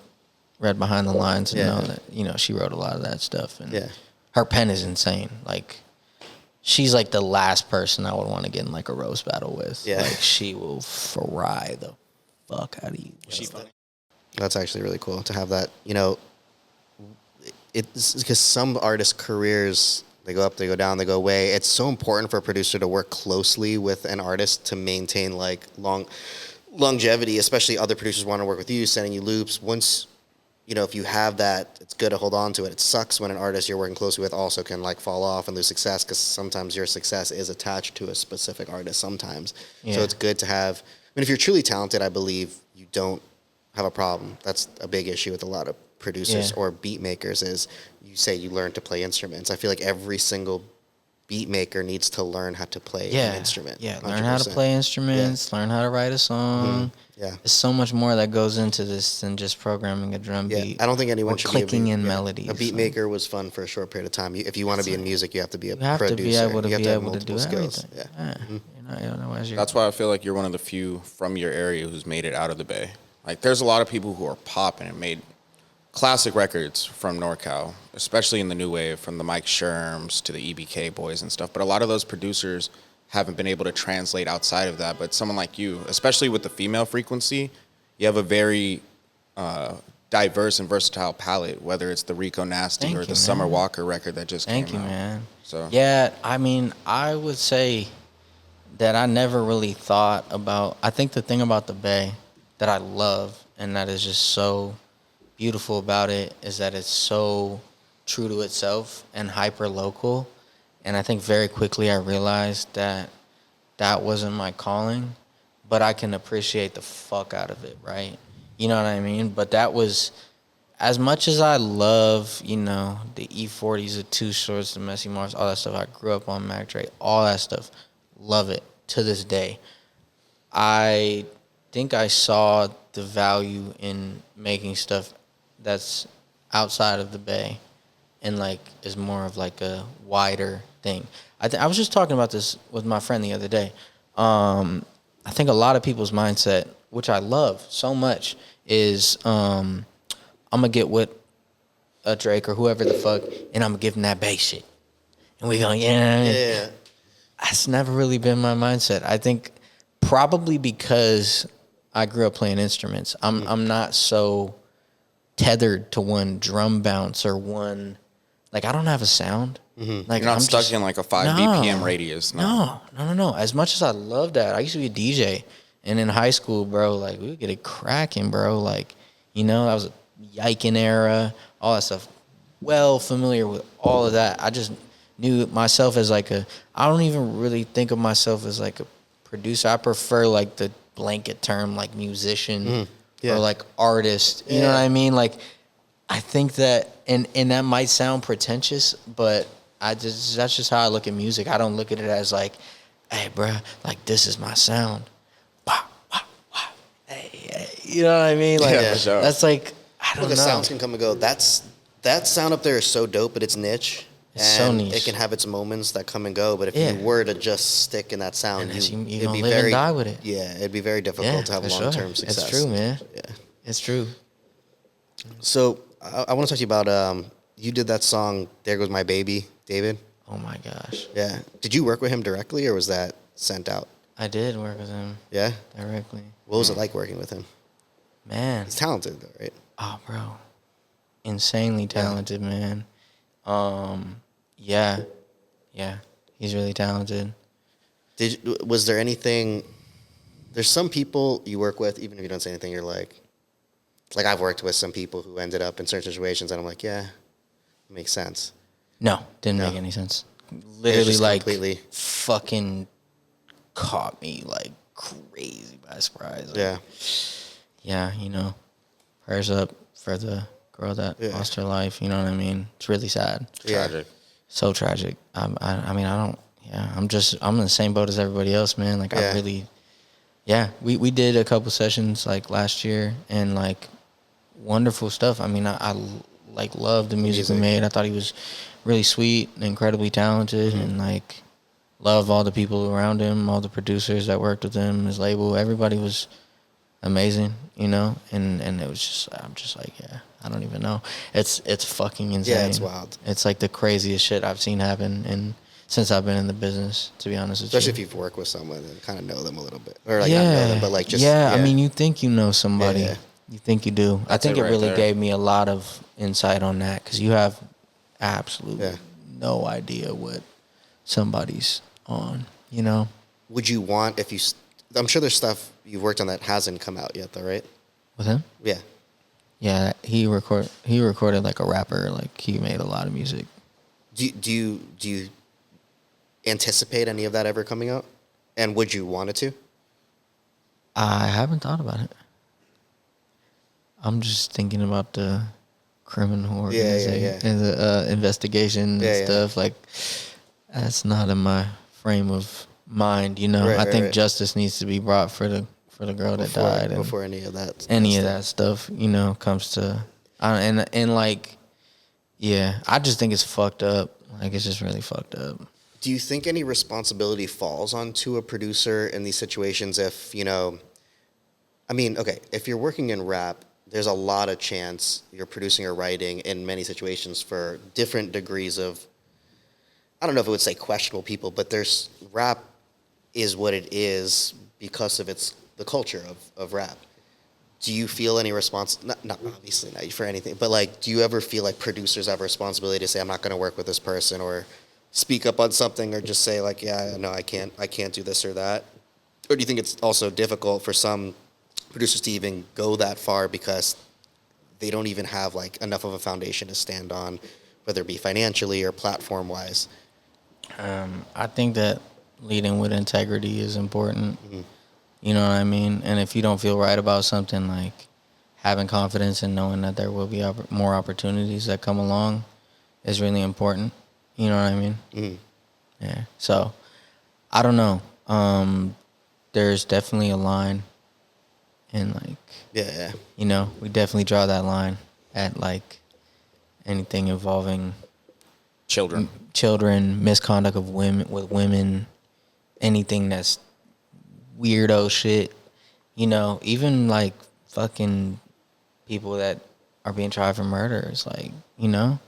read behind the lines and know that, you know, she wrote a lot of that stuff. And Yeah. her pen is insane. Like, she's like the last person I would want to get in like a roast battle with. Yeah. Like, she will fry the fuck out of you. She funny. That's actually really cool to have that. You know, it's because some artists' careers, they go up, they go down, they go away. It's so important for a producer to work closely with an artist to maintain like longevity, especially other producers want to work with you, sending you loops. Once, you know, if you have that, it's good to hold on to it. It sucks when an artist you're working closely with also can like fall off and lose success, because sometimes your success is attached to a specific artist sometimes. So Yeah. it's good to have, I mean, if you're truly talented, I believe you don't have a problem. That's a big issue with a lot of producers Yeah. or beat makers, is you say you learn to play instruments. I feel like every single beatmaker needs to learn how to play Yeah, an instrument. yeah. Learn how to 100%. play instruments. Learn how to write a song. Yeah. There's so much more that goes into this than just programming a drum Yeah, beat. I don't think anyone or should clicking be in yeah. melodies. A beat maker was fun for a short period of time. If you want to be in music, you have to be a You have producer. to be able to you have be to have able to do multiple skills. everything. Yeah. Otherwise you're, That's why I feel like you're one of the few from your area who's made it out of the Bay. Like, there's a lot of people who are popping and made classic records from NorCal, especially in the new wave, from the Mike Sherms to the EBK boys and stuff. But a lot of those producers haven't been able to translate outside of that. But someone like you, especially with the female frequency, you have a very diverse and versatile palette, whether it's the Rico Nasty Thank or you, the man. Summer Walker record that just Thank came you, out. man. So yeah, I mean, I would say that I never really thought about. I think the thing about the Bay that I love and that is just so beautiful about it is that it's so true to itself and hyper local. And I think very quickly I realized that that wasn't my calling, but I can appreciate the fuck out of it, right? You know what I mean? But that was, as much as I love, the E40s, the Too Shorts, the Messy Mars, all that stuff. I grew up on Mac Dre, all that stuff. Love it to this day. I think I saw the value in making stuff that's outside of the Bay and is more of a wider thing. I was just talking about this with my friend the other day. I think a lot of people's mindset, which I love so much, is I'm gonna get with a Drake or whoever the fuck, and I'm gonna give him that bass shit, and we going Yeah. That's never really been my mindset. I think probably because I grew up playing instruments. I'm not so tethered to one drum bounce or one. I don't have a sound. you're not stuck in a 5 BPM radius. No. As much as I love that, I used to be a DJ, and in high school, bro, we would get it cracking, bro. That was a Yiking era, all that stuff. Well familiar with all of that. I just knew myself as I don't even really think of myself as a producer. I prefer the blanket term musician or artist. You know what I mean? I think that, and that might sound pretentious, but that's just how I look at music. I don't look at it as hey, bro, this is my sound. Wah, wah, wah. Hey, you know what I mean? For sure. That's I don't know. The sounds can come and go. That sound up there is so dope, but it's niche. It's so niche. It can have its moments that come and go. But if you were to just stick in that sound, you're it'd gonna be live very and die with it. Yeah, it'd be very difficult to have for long-term sure. success. It's true, man. Yeah. It's true. So I want to talk to you about you did that song "There Goes My Baby," David. Oh my gosh. Yeah. Did you work with him directly, or was that sent out? I did work with him Yeah. directly. What was it like working with him? Man. He's talented, though, right? Oh, bro. Insanely talented, man. Yeah. He's really talented. Was there anything? There's some people you work with, even if you don't say anything, you're like I've worked with some people who ended up in certain situations, and I'm like, yeah, it makes sense. No, didn't make any sense. Literally, just completely fucking caught me crazy by surprise. Yeah. Yeah, prayers up for the girl that lost her life. You know what I mean? It's really sad. Tragic. So tragic. I mean, I don't. Yeah, I'm in the same boat as everybody else, man. I really. Yeah, we did a couple sessions last year and wonderful stuff. I mean, I loved the music we made. I thought he was really sweet and incredibly talented, and love all the people around him, all the producers that worked with him, his label. Everybody was amazing, and it was just, I'm just yeah, I don't even know. It's fucking insane. Yeah, it's wild. It's the craziest shit I've seen happen since I've been in the business, to be honest with Especially you. if you've worked with someone and kind of know them a little bit, or not know them, but just I mean, you think you know somebody. Yeah. You think you do. I think it right really there. gave me a lot of insight on that because you have absolutely no idea what somebody's on, Would you want if you? I'm sure there's stuff you've worked on that hasn't come out yet, though, right? With him? Yeah. Yeah, he recorded like a rapper. He made a lot of music. Do you anticipate any of that ever coming out? And would you want it to? I haven't thought about it. I'm just thinking about the criminal organization and the investigation and stuff. That's not in my frame of mind, you know. Right, I think right. justice needs to be brought for the girl that died, and before any of that. any of that stuff, you know, comes to, and like, yeah, I just think it's fucked up. Like, it's just really fucked up. Do you think any responsibility falls onto a producer in these situations if, you know, I mean, okay, if you're working in rap, there's a lot of chance you're producing or writing in many situations for different degrees of, I don't know if it would say questionable people, but there's rap is what it is because of the culture of rap. Do you feel any not obviously not for anything, but like, do you ever feel like producers have a responsibility to say, I'm not going to work with this person, or speak up on something, or just say like, yeah, no, I can't do this or that? Or do you think it's also difficult for some producers to even go that far because they don't even have like enough of a foundation to stand on, whether it be financially or platform wise? I think that leading with integrity is important. You know what I mean? And if you don't feel right about something, like having confidence and knowing that there will be more opportunities that come along is really important. You know what I mean? Yeah. So I don't know. There's definitely a line, and like, Yeah. you know, we definitely draw that line at like anything involving children, misconduct of women, anything that's weirdo shit, you know, even like fucking people that are being tried for murder. It's like, you know,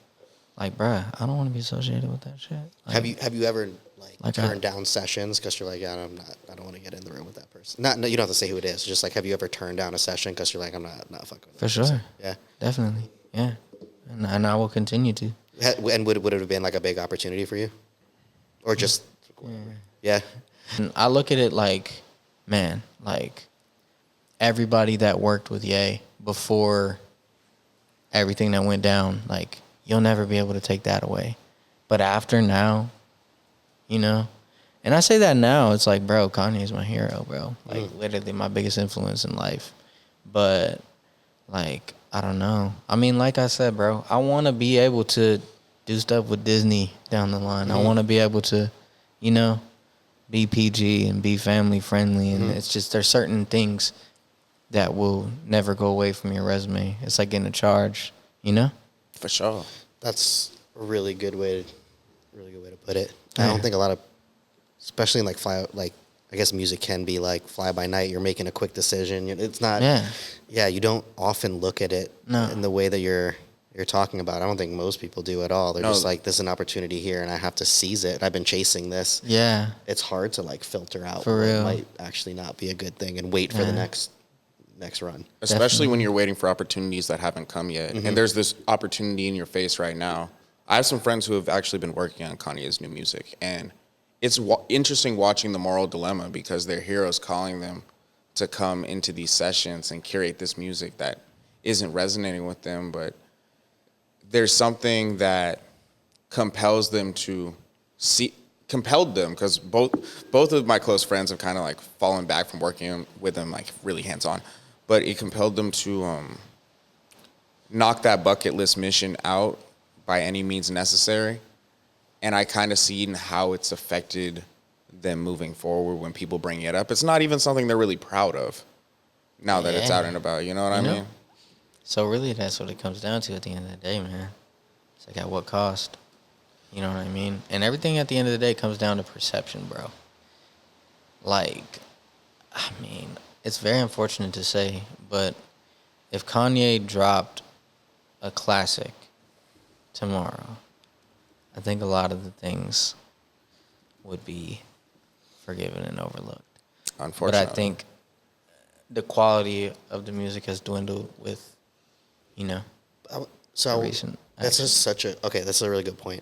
like, bruh, I don't want to be associated with that shit. Like, Have you ever like I- turned down sessions because you're like, yeah, I don't want to get in the room with that person? Not, no, you don't have to say who it is. Just like, have you ever turned down a session because you're like, I'm not fucking with that For sure. person? Yeah. Definitely. Yeah. And I will continue to. And would it have been like a big opportunity for you, or just yeah? And I look at it like, man, like everybody that worked with Ye before everything that went down, like, you'll never be able to take that away. But after now, you know, and I say that now, it's like, bro, Kanye's my hero, bro. Like, literally my biggest influence in life. But, like, I don't know. I mean, like I said, bro, I want to be able to do stuff with Disney down the line. I want to be able to, you know, be PG and be family friendly. And it's just, there's certain things that will never go away from your resume. It's like getting a charge, you know? For sure. That's a really good way to put it. I don't think a lot of, especially in like I guess music can be like fly by night. You're making a quick decision. It's not. Yeah. You don't often look at it in the way that you're talking about. I don't think most people do at all. They're just like, there's an opportunity here, and I have to seize it. I've been chasing this. Yeah. It's hard to like filter out For what real. might actually not be a good thing and wait for the next run. Especially when you're waiting for opportunities that haven't come yet. And there's this opportunity in your face right now. I have some friends who have actually been working on Kanye's new music, and it's interesting watching the moral dilemma because their heroes calling them to come into these sessions and curate this music that isn't resonating with them, but there's something that compelled them because both of my close friends have kind of like fallen back from working with them like really hands-on, but it compelled them to knock that bucket list mission out by any means necessary. And I kind of seen how it's affected them moving forward when people bring it up. It's not even something they're really proud of now that it's out and about. You know what I mean? So really, that's what it comes down to at the end of the day, man. It's like, at what cost? You know what I mean? And everything at the end of the day comes down to perception, bro. Like, I mean, it's very unfortunate to say, but if Kanye dropped a classic tomorrow, I think a lot of the things would be forgiven and overlooked. Unfortunately. But I think the quality of the music has dwindled with, you know, recent That's just that's a really good point.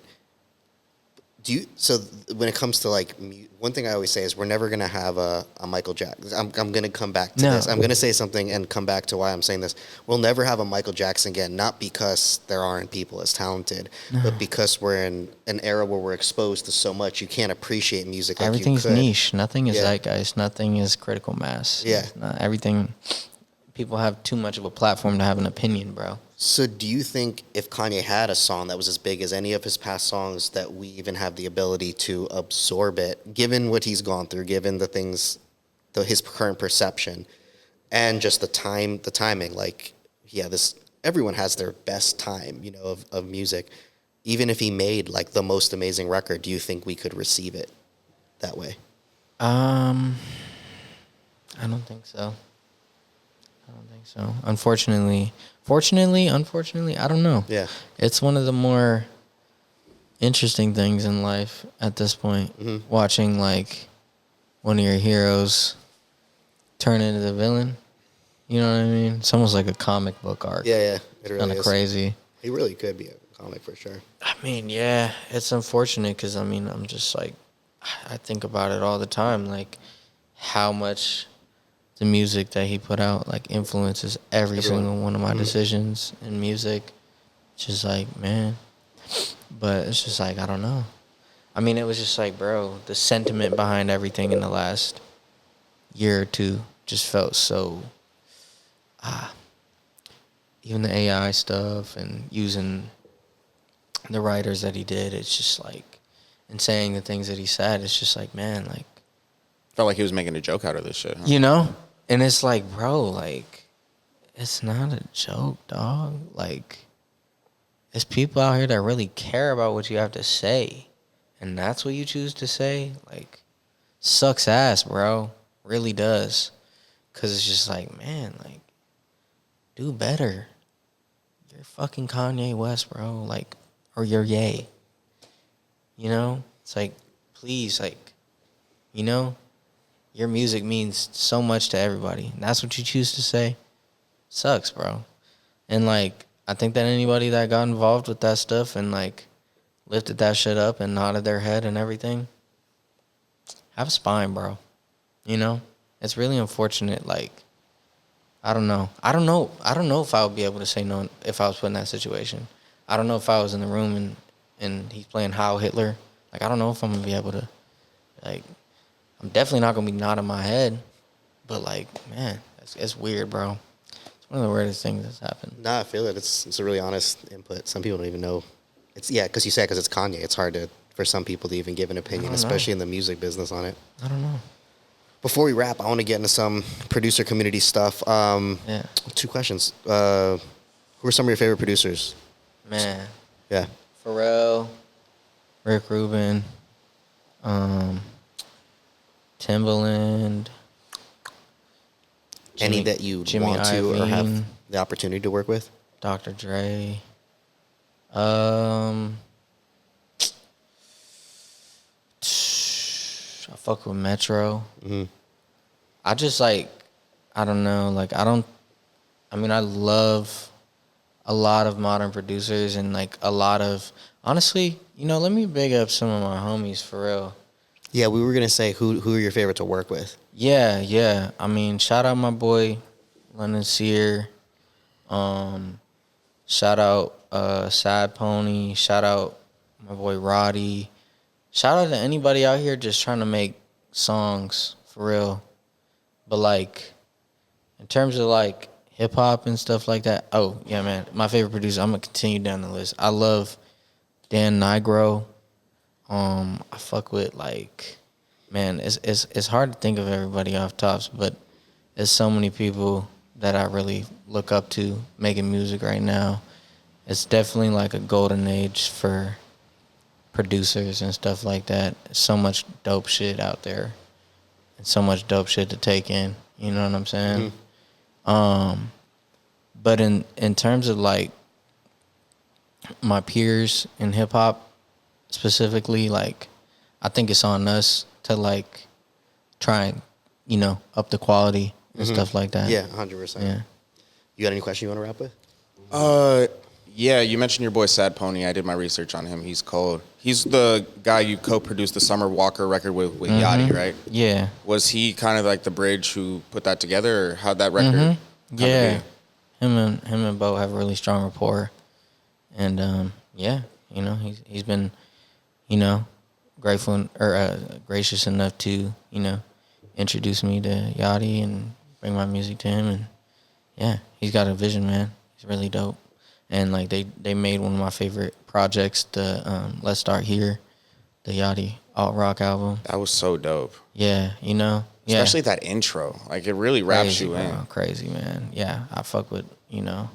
When it comes to like, one thing I always say is we're never going to have a Michael Jackson. I'm going to come back to this. I'm going to say something and come back to why I'm saying this. We'll never have a Michael Jackson again, not because there aren't people as talented, but because we're in an era where we're exposed to so much, you can't appreciate music like everything's you could. niche. Nothing is zeitgeist. Nothing is critical mass. Yeah. It's not everything. People have too much of a platform to have an opinion, bro. So do you think if Kanye had a song that was as big as any of his past songs, that we even have the ability to absorb it, given what he's gone through, given the things, his current perception, and just the timing? Like, yeah, everyone has their best time, of music. Even if he made like the most amazing record, do you think we could receive it that way? I don't think so. Unfortunately, I don't know. Yeah. It's one of the more interesting things in life at this point. Mm-hmm. Watching like one of your heroes turn into the villain. You know what I mean? It's almost like a comic book arc. Yeah. It really Kind of is. crazy. He really could be a comic for sure. I mean, yeah, it's unfortunate because, I'm just like, I think about it all the time, like how much the music that he put out, like, influences every single one of my decisions in music. Just like, man. But it's just like, I don't know. I mean, it was just like, bro, the sentiment behind everything in the last year or two just felt so, even the AI stuff and using the writers that he did, it's just like, and saying the things that he said, it's just like, man, like, Felt like he was making a joke out of this shit. Huh? you know? And it's like, bro, like, it's not a joke, dog. Like, there's people out here that really care about what you have to say. And that's what you choose to say? Like, sucks ass, bro. Really does. Because it's just like, man, like, do better. You're fucking Kanye West, bro. Like, or you're Ye. You know? It's like, please, like, your music means so much to everybody. And that's what you choose to say? Sucks, bro. And, like, I think that anybody that got involved with that stuff and, like, lifted that shit up and nodded their head and everything, have a spine, bro. You know? It's really unfortunate, like, I don't know. I don't know if I would be able to say no if I was put in that situation. I don't know if I was in the room and he's playing Heil Hitler. Like, I don't know if I'm going to be able to, like, I'm definitely not going to be nodding my head. But, like, man, it's weird, bro. It's one of the weirdest things that's happened. Nah, I feel it. It's a really honest input. Some people don't even know. Because it's Kanye. It's hard for some people to even give an opinion, especially in the music business on it. I don't know. Before we wrap, I want to get into some producer community stuff. Yeah. 2 questions. Who are some of your favorite producers? Man. Yeah. Pharrell, Rick Rubin, Timbaland. Any that you Jimmy want to or have Iovine, the opportunity to work with? Dr. Dre. I fuck with Metro. Mm-hmm. I just like, I don't know, like I love a lot of modern producers and like a lot of, honestly, let me big up some of my homies for real. Yeah, we were going to say who are your favorite to work with? Yeah. I mean, shout out my boy, London Sear. Shout out Sad Pony. Shout out my boy Roddy. Shout out to anybody out here just trying to make songs for real. But like, in terms of like hip hop and stuff like that, oh yeah, man, my favorite producer. I'm gonna continue down the list. I love Dan Nigro. I fuck with like, man, it's hard to think of everybody off tops, but there's so many people that I really look up to making music right now. It's definitely like a golden age for producers and stuff like that. So much dope shit out there. And so much dope shit to take in. You know what I'm saying? Mm-hmm. But in terms of like my peers in hip hop specifically, like I think it's on us to like try and, up the quality and stuff like that. Yeah, 100%. Yeah. You got any question you want to wrap with? Yeah, you mentioned your boy Sad Pony. I did my research on him. He's cold. He's the guy you co-produced the Summer Walker record with Yachty, right? Yeah. Was he kind of like the bridge who put that together, or how'd that record? Yeah. Him and Bo have a really strong rapport, and he's been, grateful or gracious enough to introduce me to Yachty and bring my music to him, and yeah, he's got a vision, man. He's really dope. and like they made one of my favorite projects, the Let's Start Here, the Yachty alt rock album. That was so dope. Yeah, you know, yeah, Especially that intro. Like, it really wraps crazy, you bro. in. Crazy, man. Yeah, I fuck with, you know,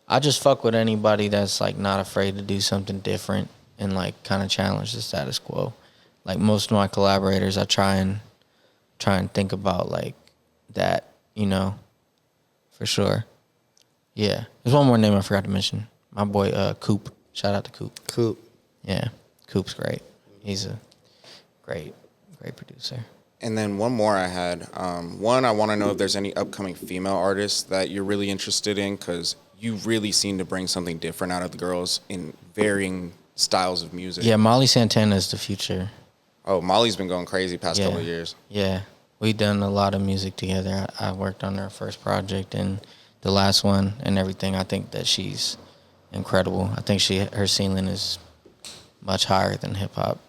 I just fuck with anybody that's like not afraid to do something different and like kind of challenge the status quo. Like most of my collaborators, I try and think about like that, you know, for sure. Yeah. There's one more name I forgot to mention. My boy Coop. Shout out to Coop. Cool. Yeah. Coop's great. He's a great producer. And then one more I had. One, I want to know if there's any upcoming female artists that you're really interested in, because you really seem to bring something different out of the girls in varying styles of music. Yeah, Molly Santana is the future. Oh, Molly's been going crazy past Yeah. couple of years. Yeah. We've done a lot of music together. I worked on her first project and the last one and everything. I think that she's incredible. I think her ceiling is much higher than hip hop.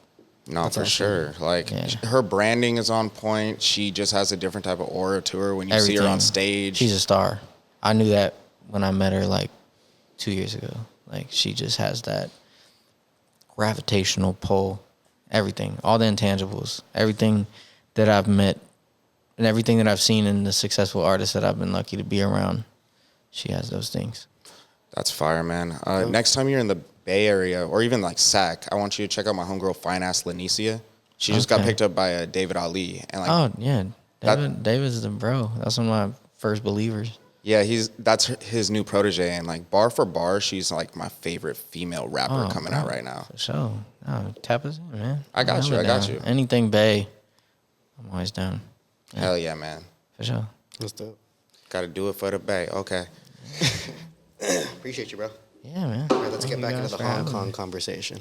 No, for sure. Like, Yeah. her branding is on point. She just has a different type of aura to her when you see her on Everything. stage. She's a star. I knew that when I met her like 2 years ago. Like, she just has that gravitational pull. Everything, all the intangibles, everything that I've met and everything that I've seen in the successful artists that I've been lucky to be around, she has those things. That's fire, man. Next time you're in the Bay Area or even like SAC, I want you to check out my homegirl, Fine Ass Lanicia. She just got Okay. picked up by David Ali. And like, Oh yeah, David's the bro. That's one of my first believers. yeah, that's his new protege. And like, bar for bar, she's like my favorite female rapper coming out right now. For sure. No, tap us in, man. I got I'm you, I got down. you. Anything Bay, I'm always down. Hell yeah, man. For sure. That's dope. Got to do it for the Bay. Okay. Appreciate you, bro. Yeah, man. All right, let's Thank get you back guys into the for Hong having Kong me. conversation.